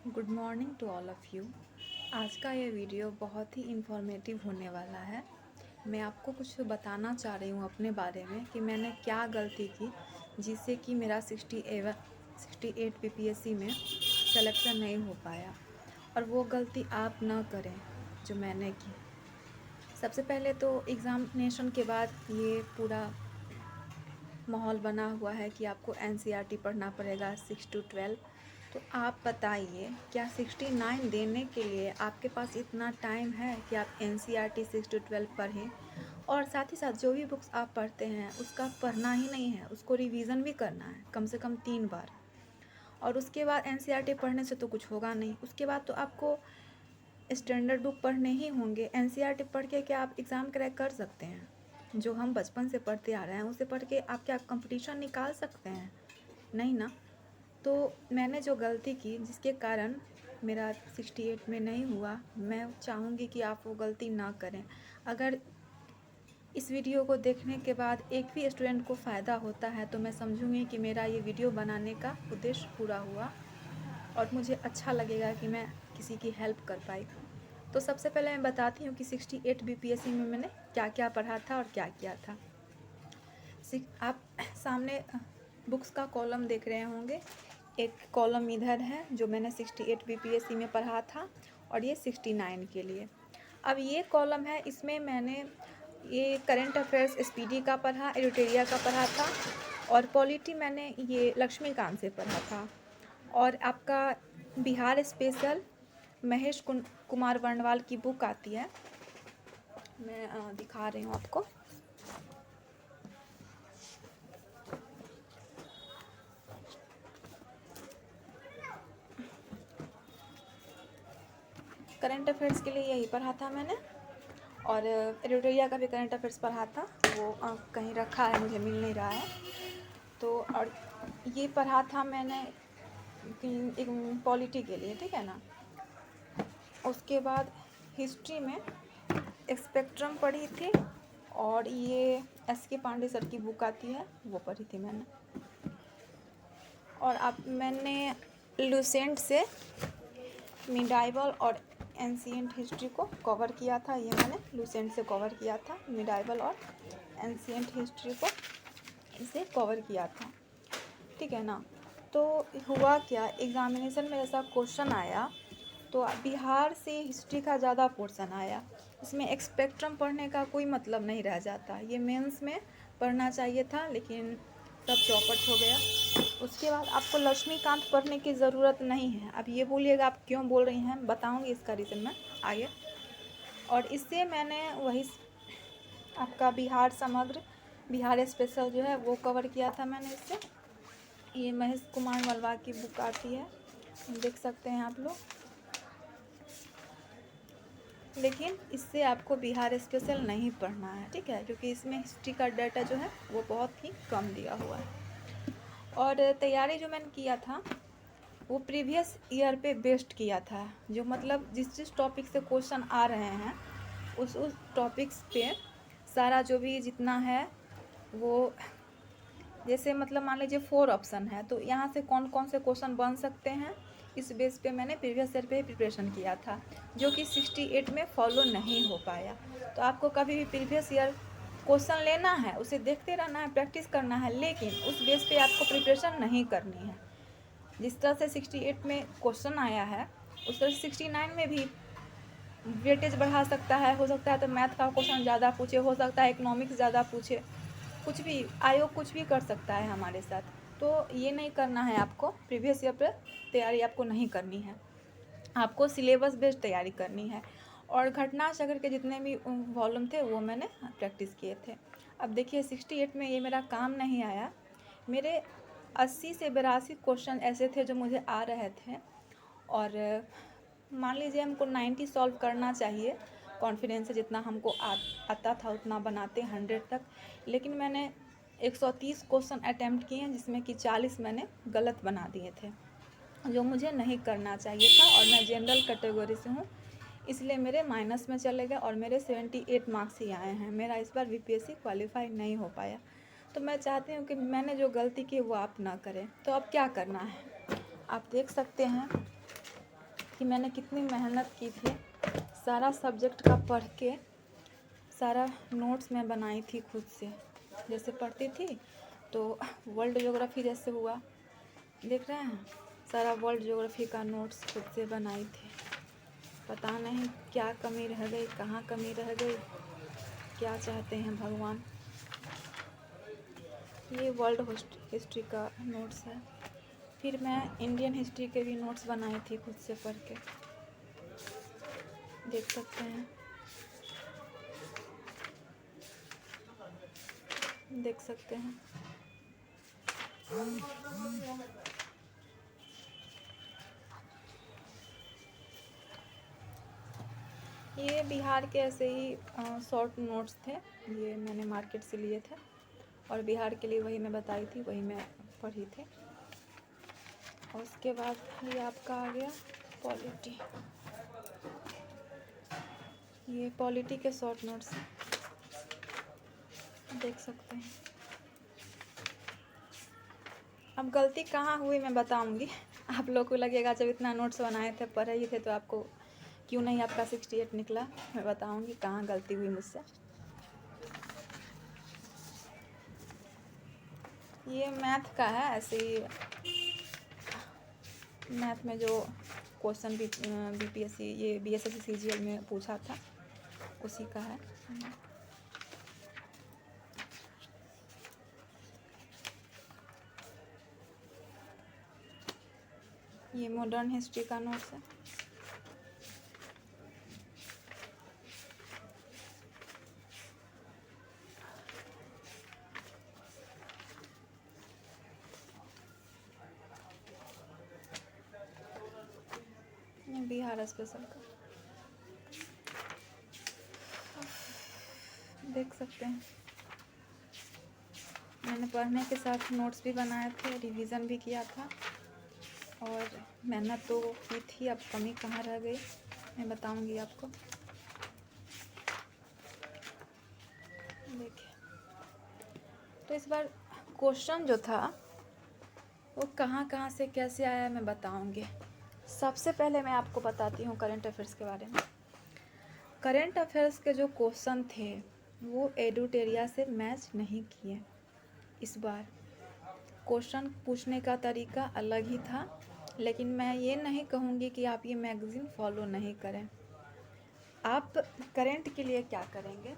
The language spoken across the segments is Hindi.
Good morning to all of you. आज का ये वीडियो बहुत ही इन्फॉर्मेटिव होने वाला है। मैं आपको कुछ बताना चाह रही हूँ अपने बारे में कि मैंने क्या गलती की जिससे कि मेरा 68 पीपीएससी में सिलेक्शन नहीं हो पाया, और वो गलती आप ना करें जो मैंने की। सबसे पहले तो एग्ज़ामिनेशन के बाद ये पूरा माहौल बना हुआ है कि आपको एनसीईआरटी पढ़ना पड़ेगा 6 to 12। तो आप बताइए, क्या 69 देने के लिए आपके पास इतना टाइम है कि आप एनसीईआरटी 6 to 12 पढ़ें? और साथ ही साथ जो भी बुक्स आप पढ़ते हैं उसका पढ़ना ही नहीं है, उसको रिवीज़न भी करना है कम से कम 3 बार। और उसके बाद एनसीईआरटी पढ़ने से तो कुछ होगा नहीं, उसके बाद तो आपको स्टैंडर्ड बुक पढ़ने ही होंगे। एनसीईआरटी पढ़ के क्या आप एग्ज़ाम क्रैक कर सकते हैं? जो हम बचपन से पढ़ते आ रहे हैं उसे पढ़ के आप क्या कंपटीशन निकाल सकते हैं? नहीं ना। तो मैंने जो गलती की जिसके कारण मेरा 68 में नहीं हुआ, मैं चाहूँगी कि आप वो गलती ना करें। अगर इस वीडियो को देखने के बाद एक भी स्टूडेंट को फ़ायदा होता है तो मैं समझूँगी कि मेरा ये वीडियो बनाने का उद्देश्य पूरा हुआ, और मुझे अच्छा लगेगा कि मैं किसी की हेल्प कर पाई। तो सबसे पहले मैं बताती हूँ कि 68 बीपीएससी में मैंने क्या क्या पढ़ा था और क्या किया था। आप सामने बुक्स का कॉलम देख रहे होंगे। एक कॉलम इधर है जो मैंने 68 बीपीएससी में पढ़ा था, और ये 69 के लिए। अब ये कॉलम है, इसमें मैंने ये करंट अफेयर्स एसपीडी का पढ़ा, एडिटोरिया का पढ़ा था, और पॉलिटी मैंने ये लक्ष्मीकांत से पढ़ा था। और आपका बिहार स्पेशल महेश कुमार वर्णवाल की बुक आती है, मैं दिखा रही हूँ आपको। करंट अफेयर्स के लिए यही पढ़ा था मैंने, और एडिटोरिया का भी करंट अफेयर्स पढ़ा था, वो कहीं रखा है, मुझे मिल नहीं रहा है। तो और ये पढ़ा था मैंने एक पॉलिटी के लिए, ठीक है ना। उसके बाद हिस्ट्री में स्पेक्ट्रम पढ़ी थी, और ये एस.के. पांडे सर की बुक आती है वो पढ़ी थी मैंने। और अब मैंने लुसेंट से मिडाइवल और एंशिएंट हिस्ट्री को कवर किया था। ये मैंने लुसेंट से कवर किया था, मिडाइवल और एंशिएंट हिस्ट्री को इसे कवर किया था, ठीक है ना। तो हुआ क्या, एग्ज़ामिनेशन में ऐसा क्वेश्चन आया तो बिहार से हिस्ट्री का ज़्यादा पोर्शन आया। इसमें स्पेक्ट्रम पढ़ने का कोई मतलब नहीं रह जाता, ये मेंस में पढ़ना चाहिए था लेकिन सब चौपट हो गया। उसके बाद आपको लक्ष्मीकांत पढ़ने की ज़रूरत नहीं है। अब ये बोलिएगा आप क्यों बोल रही हैं, बताऊंगी इसका रीज़न मैं आगे। और इससे मैंने वही आपका बिहार समग्र, बिहार स्पेशल जो है वो कवर किया था मैंने इससे। ये महेश कुमार वर्णवाल की बुक आती है, देख सकते हैं आप लोग। लेकिन इससे आपको बिहार स्पेशल नहीं पढ़ना है, ठीक है, क्योंकि इसमें हिस्ट्री का डाटा जो है वो बहुत ही कम दिया हुआ है। और तैयारी जो मैंने किया था वो प्रीवियस ईयर पे बेस्ड किया था, जो मतलब जिस टॉपिक से क्वेश्चन आ रहे हैं उस टॉपिक्स पे सारा जो भी जितना है वो, जैसे मतलब मान लीजिए 4 ऑप्शन है तो यहाँ से कौन कौन से क्वेश्चन बन सकते हैं, इस बेस पे मैंने प्रीवियस ईयर पे प्रिपरेशन किया था, जो कि 68 में फॉलो नहीं हो पाया। तो आपको कभी भी प्रीवियस ईयर क्वेश्चन लेना है, उसे देखते रहना है, प्रैक्टिस करना है, लेकिन उस बेस पे आपको प्रिपरेशन नहीं करनी है। जिस तरह से 68 में क्वेश्चन आया है उस तरह से 69 में भी वेटेज बढ़ा सकता है, हो सकता है तो मैथ का क्वेश्चन ज़्यादा पूछे, हो सकता है इकोनॉमिक्स ज़्यादा पूछे, कुछ भी आयोग कुछ भी कर सकता है हमारे साथ। तो ये नहीं करना है आपको, प्रीवियस ईयर पर तैयारी आपको नहीं करनी है, आपको सिलेबस बेस्ड तैयारी करनी है। और घटना चक्र के जितने भी वॉल्यूम थे वो मैंने प्रैक्टिस किए थे। अब देखिए 68 में ये मेरा काम नहीं आया, मेरे 80 से 82 क्वेश्चन ऐसे थे जो मुझे आ रहे थे, और मान लीजिए हमको 90 सॉल्व करना चाहिए, कॉन्फिडेंस से जितना हमको आता था उतना बनाते 100 तक, लेकिन मैंने 130 क्वेश्चन अटैम्प्ट किए हैं जिसमें कि 40 मैंने गलत बना दिए थे, जो मुझे नहीं करना चाहिए था। और मैं जनरल कैटेगरी से हूँ, इसलिए मेरे माइनस में चले गए और मेरे 78 मार्क्स ही आए हैं। मेरा इस बार बीपीएससी क्वालिफाई नहीं हो पाया। तो मैं चाहती हूँ कि मैंने जो गलती की वो आप ना करें। तो अब क्या करना है, आप देख सकते हैं कि मैंने कितनी मेहनत की थी, सारा सब्जेक्ट का पढ़ के सारा नोट्स मैं बनाई थी खुद से। जैसे पढ़ती थी तो वर्ल्ड ज्योग्राफी जैसे हुआ, देख रहे हैं, सारा वर्ल्ड ज्योग्राफी का नोट्स खुद से बनाई थी। पता नहीं क्या कमी रह गई, कहाँ कमी रह गई, क्या चाहते हैं भगवान। ये वर्ल्ड हिस्ट्री का नोट्स है। फिर मैं इंडियन हिस्ट्री के भी नोट्स बनाई थी खुद से पढ़ के, देख सकते हैं, देख सकते हैं। ये बिहार के ऐसे ही शॉर्ट नोट्स थे, ये मैंने मार्केट से लिए थे और बिहार के लिए वही मैं बताई थी, वही मैं पढ़ी थी। और उसके बाद ये आपका आ गया पॉलिटी, ये पॉलिटी के शॉर्ट नोट्स हैं, देख सकते हैं। अब गलती कहाँ हुई मैं बताऊंगी। आप लोग को लगेगा जब इतना नोट्स बनाए थे, पढ़े ही थे, तो आपको क्यों नहीं आपका 68 निकला। मैं बताऊंगी कहाँ गलती हुई मुझसे। ये मैथ का है, ऐसे ही मैथ में जो क्वेश्चन बीपीएससी ये बीएसएससी सीजीएल में पूछा था, उसी का है। ये मॉडर्न हिस्ट्री का नोट्स है। ये बिहार स्पेशल का, देख सकते हैं। मैंने पढ़ने के साथ नोट्स भी बनाए थे, रिवीजन भी किया था और मेहनत तो की थी। अब कमी कहाँ रह गई मैं बताऊंगी आपको। देखिए, तो इस बार क्वेश्चन जो था वो कहाँ कहाँ से कैसे आया मैं बताऊंगी। सबसे पहले मैं आपको बताती हूँ करंट अफेयर्स के बारे में। करंट अफेयर्स के जो क्वेश्चन थे वो एडुटेरिया से मैच नहीं किए। इस बार क्वेश्चन पूछने का तरीका अलग ही था, लेकिन मैं ये नहीं कहूँगी कि आप ये मैगज़ीन फॉलो नहीं करें। आप करंट के लिए क्या करेंगे,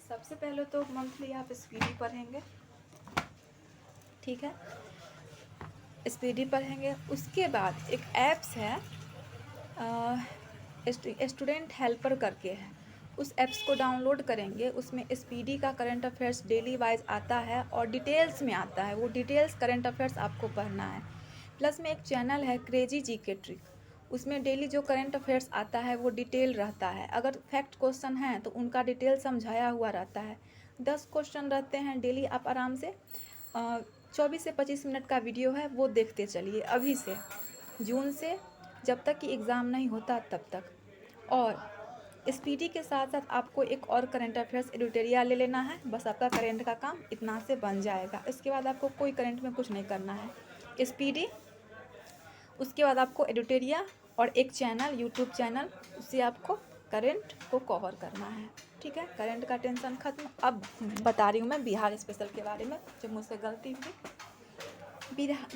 सबसे पहले तो मंथली आप स्पीडी पढ़ेंगे, ठीक है, स्पीडी पढ़ेंगे। उसके बाद एक ऐप्स है स्टूडेंट हेल्पर करके है, उस ऐप्स को डाउनलोड करेंगे। उसमें स्पीडी का करंट अफेयर्स डेली वाइज आता है और डिटेल्स में आता है, वो डिटेल्स करंट अफेयर्स आपको पढ़ना है। प्लस में एक चैनल है क्रेजी जीके ट्रिक, उसमें डेली जो करंट अफेयर्स आता है वो डिटेल रहता है। अगर फैक्ट क्वेश्चन हैं तो उनका डिटेल समझाया हुआ रहता है। 10 क्वेश्चन रहते हैं डेली, आप आराम से 24 से 25 मिनट का वीडियो है वो देखते चलिए अभी से, जून से जब तक कि एग्ज़ाम नहीं होता तब तक। और स्पीडी के साथ साथ आपको एक और करंट अफेयर्स एडिटोरियल ले लेना है, बस आपका करंट का काम इतना से बन जाएगा। इसके बाद आपको कोई करंट में कुछ नहीं करना है। स्पीडी, उसके बाद आपको एडिटोरियल और एक चैनल, यूट्यूब चैनल, उससे आपको करंट को कवर करना है, ठीक है। करंट का टेंशन खत्म। अब बता रही हूँ मैं बिहार स्पेशल के बारे में, जो मुझसे गलती हुई।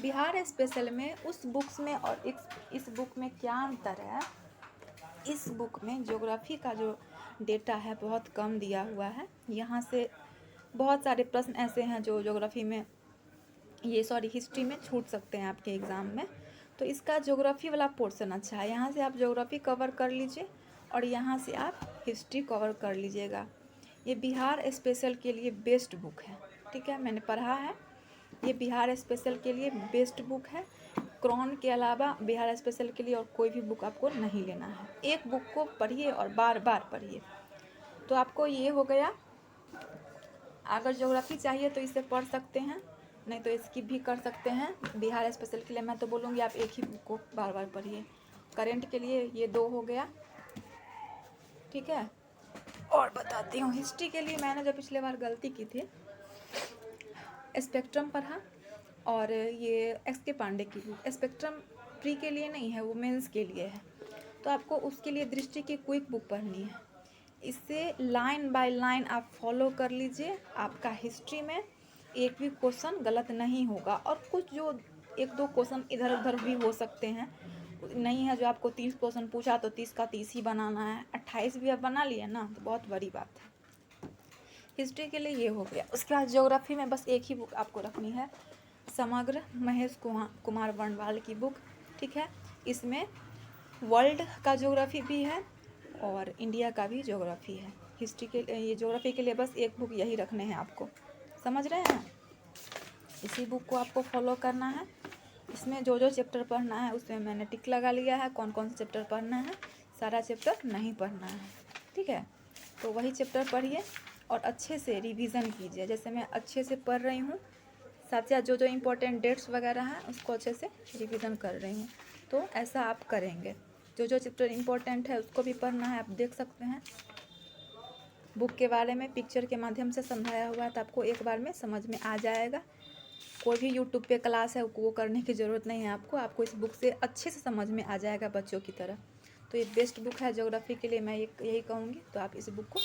बिहार स्पेशल में उस बुक्स में और इस बुक में क्या अंतर है। इस बुक में ज्योग्राफी का जो डेटा है बहुत कम दिया हुआ है। यहाँ से बहुत सारे प्रश्न ऐसे हैं जो ज्योग्राफी में हिस्ट्री में छूट सकते हैं आपके एग्ज़ाम में। तो इसका ज्योग्राफी वाला पोर्शन अच्छा है, यहाँ से आप ज्योग्राफी कवर कर लीजिए और यहाँ से आप हिस्ट्री कवर कर लीजिएगा। ये बिहार स्पेशल के लिए बेस्ट बुक है, ठीक है, मैंने पढ़ा है, ये बिहार स्पेशल के लिए बेस्ट बुक है। क्रॉन के अलावा बिहार स्पेशल के लिए और कोई भी बुक आपको नहीं लेना है। एक बुक को पढ़िए और बार बार पढ़िए। तो आपको ये हो गया। अगर ज्योग्राफी चाहिए तो इसे पढ़ सकते हैं, नहीं तो स्किप भी कर सकते हैं। बिहार स्पेशल के लिए मैं तो बोलूँगी आप एक ही बुक को बार बार पढ़िए। करंट के लिए ये 2 हो गया, ठीक है। और बताती हूँ हिस्ट्री के लिए मैंने जो पिछले बार गलती की थी, स्पेक्ट्रम पढ़ा और ये एस के पांडे की बुक। स्पेक्ट्रम प्री के लिए नहीं है, वो मेंस के लिए है। तो आपको उसके लिए दृष्टि की क्विक बुक पढ़नी है। इससे लाइन बाय लाइन आप फॉलो कर लीजिए, आपका हिस्ट्री में एक भी क्वेश्चन गलत नहीं होगा। और कुछ जो 1-2 क्वेश्चन इधर उधर भी हो सकते हैं, नहीं है जो आपको 30 क्वेश्चन पूछा तो 30 का 30 ही बनाना है, 28 भी आप बना लिए ना तो बहुत बड़ी बात है। हिस्ट्री के लिए ये हो गया। उसके बाद ज्योग्राफी में बस एक ही बुक आपको रखनी है, समग्र महेश कुमार वर्णवाल की बुक, ठीक है। इसमें वर्ल्ड का ज्योग्राफी भी है और इंडिया का भी ज्योग्राफी है। हिस्ट्री के ये ज्योग्राफी के लिए बस एक बुक यही रखने हैं आपको, समझ रहे हैं। इसी बुक को आपको फॉलो करना है। इसमें जो जो चैप्टर पढ़ना है उसमें मैंने टिक लगा लिया है, कौन कौन से चैप्टर पढ़ना है। सारा चैप्टर नहीं पढ़ना है, ठीक है। तो वही चैप्टर पढ़िए और अच्छे से रिवीजन कीजिए, जैसे मैं अच्छे से पढ़ रही हूँ। साथ साथ जो जो इम्पोर्टेंट डेट्स वगैरह हैं उसको अच्छे से रिवीजन कर रही हूँ। तो ऐसा आप करेंगे। जो जो चैप्टर इम्पोर्टेंट है उसको भी पढ़ना है, आप देख सकते हैं। बुक के बारे में पिक्चर के माध्यम से समझाया हुआ है तो आपको एक बार में समझ में आ जाएगा। कोई भी यूट्यूब पे क्लास है वो करने की ज़रूरत नहीं है आपको इस बुक से अच्छे से समझ में आ जाएगा बच्चों की तरह। तो ये बेस्ट बुक है ज्योग्राफी के लिए, मैं यही कहूँगी। तो आप इस बुक को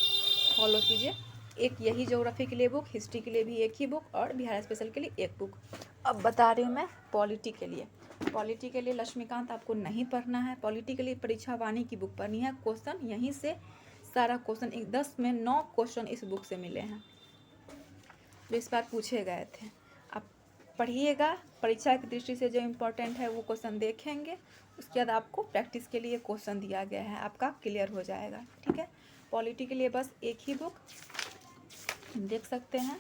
फॉलो कीजिए। एक यही ज्योग्राफी के लिए बुक, हिस्ट्री के लिए भी एक ही बुक और बिहार स्पेशल के लिए एक बुक। अब बता रही हूँ मैं पॉलिटी के लिए। पॉलिटी के लिए लक्ष्मीकांत आपको नहीं पढ़ना है। पॉलिटी के लिए परीक्षा वाणी की बुक पढ़नी है। क्वेश्चन यहीं से सारा क्वेश्चन 10 में 9 क्वेश्चन इस बुक से मिले हैं जो इस बार पूछे गए थे। आप पढ़िएगा, परीक्षा की दृष्टि से जो इम्पोर्टेंट है वो क्वेश्चन देखेंगे। उसके बाद आपको प्रैक्टिस के लिए क्वेश्चन दिया गया है, आपका क्लियर हो जाएगा, ठीक है। पॉलिटी के लिए बस एक ही बुक देख सकते हैं।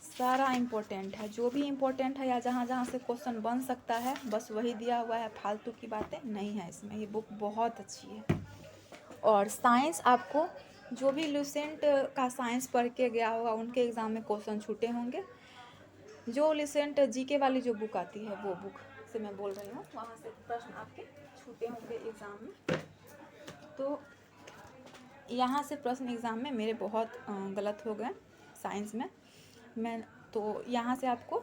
सारा इम्पोर्टेंट है, जो भी इम्पोर्टेंट है या जहाँ जहाँ से क्वेश्चन बन सकता है बस वही दिया हुआ है, फालतू की बातें नहीं है इसमें। ये बुक बहुत अच्छी है। और साइंस आपको जो भी लुसेंट का साइंस पढ़ के गया होगा उनके एग्ज़ाम में क्वेश्चन छूटे होंगे। जो लुसेंट जीके वाली जो बुक आती है वो बुक से मैं बोल रही हूँ, वहाँ से प्रश्न आपके छूटे होंगे एग्ज़ाम में। तो यहाँ से प्रश्न एग्ज़ाम में मेरे बहुत गलत हो गए साइंस में। मैं तो यहाँ से आपको